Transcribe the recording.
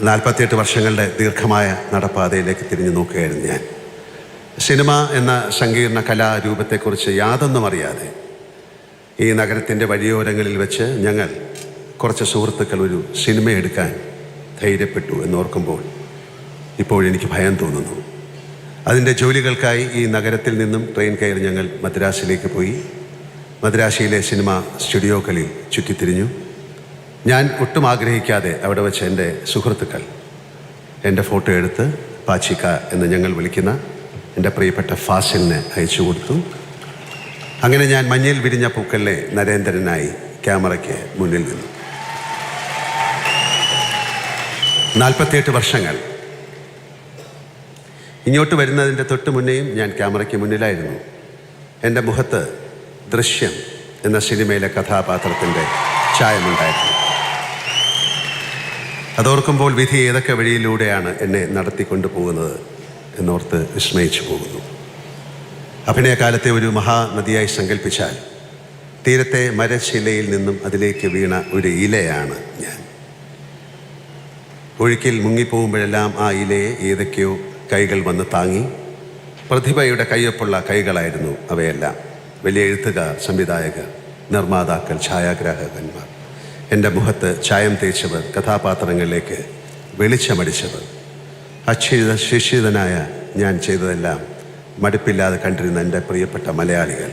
48 വർഷങ്ങളുടെ ദീർഘമായ നടപ്പാതയിലേക്ക് തിരിഞ്ഞു നോക്കുകയായിരുന്നു ഞാൻ. സിനിമ എന്ന സങ്കീർണ കലാരൂപത്തെക്കുറിച്ച് യാതൊന്നും അറിയാതെ ഈ നഗരത്തിൻ്റെ വഴിയോരങ്ങളിൽ വെച്ച് ഞങ്ങൾ കുറച്ച് സുഹൃത്തുക്കൾ ഒരു സിനിമ എടുക്കാൻ ധൈര്യപ്പെട്ടു എന്നോർക്കുമ്പോൾ ഇപ്പോഴെനിക്ക് ഭയം തോന്നുന്നു. അതിൻ്റെ ജോലികൾക്കായി ഈ നഗരത്തിൽ നിന്നും ട്രെയിൻ കയറി ഞങ്ങൾ മദ്രാസിലേക്ക് പോയി. മദ്രാസിയിലെ സിനിമ സ്റ്റുഡിയോകളിൽ ചുറ്റിത്തിരിഞ്ഞു. ഞാൻ ഒട്ടും ആഗ്രഹിക്കാതെ അവിടെ വെച്ച് എൻ്റെ സുഹൃത്തുക്കൾ എൻ്റെ ഫോട്ടോ എടുത്ത് പാച്ചിക്ക എന്ന് ഞങ്ങൾ വിളിക്കുന്ന എൻ്റെ പ്രിയപ്പെട്ട ഫാസിലിനെ അയച്ചു കൊടുത്തു. അങ്ങനെ ഞാൻ മഞ്ഞിൽ വിരിഞ്ഞ പൂക്കളിലെ നരേന്ദ്രനായി ക്യാമറയ്ക്ക് മുന്നിൽ നിന്നു. 48 വർഷങ്ങൾ. ഇങ്ങോട്ട് വരുന്നതിൻ്റെ തൊട്ട് മുന്നേയും ഞാൻ ക്യാമറയ്ക്ക് മുന്നിലായിരുന്നു. എൻ്റെ മുഖത്ത് ദൃശ്യം എന്ന സിനിമയിലെ കഥാപാത്രത്തിൻ്റെ ചായമുണ്ടായിരുന്നു. അതോർക്കുമ്പോൾ വിധി ഏതൊക്കെ വഴിയിലൂടെയാണ് എന്നെ നടത്തിക്കൊണ്ടു പോകുന്നത് എന്നോർത്ത് വിസ്മയിച്ചു പോകുന്നു. അഭിനയകാലത്തെ ഒരു മഹാനദിയായി സങ്കല്പിച്ചാൽ തീരത്തെ മരശിലയിൽ നിന്നും അതിലേക്ക് വീണ ഒരു ഇലയാണ് ഞാൻ. ഒഴുക്കിൽ മുങ്ങിപ്പോകുമ്പോഴെല്ലാം ആ ഇലയെ ഏതൊക്കെയോ കൈകൾ വന്ന് താങ്ങി. പ്രതിഭയുടെ കയ്യൊപ്പുള്ള കൈകളായിരുന്നു അവയെല്ലാം. വലിയ എഴുത്തുകാർ, സംവിധായകർ, നിർമ്മാതാക്കൾ, ഛായാഗ്രാഹകന്മാർ, എൻ്റെ മുഖത്ത് ചായം തേച്ചവർ, കഥാപാത്രങ്ങളിലേക്ക് വെളിച്ചമടിച്ചവർ. ശിക്ഷിതനായ ഞാൻ ചെയ്തതെല്ലാം മടുപ്പില്ലാതെ കണ്ടിരുന്ന എൻ്റെ പ്രിയപ്പെട്ട മലയാളികൾ.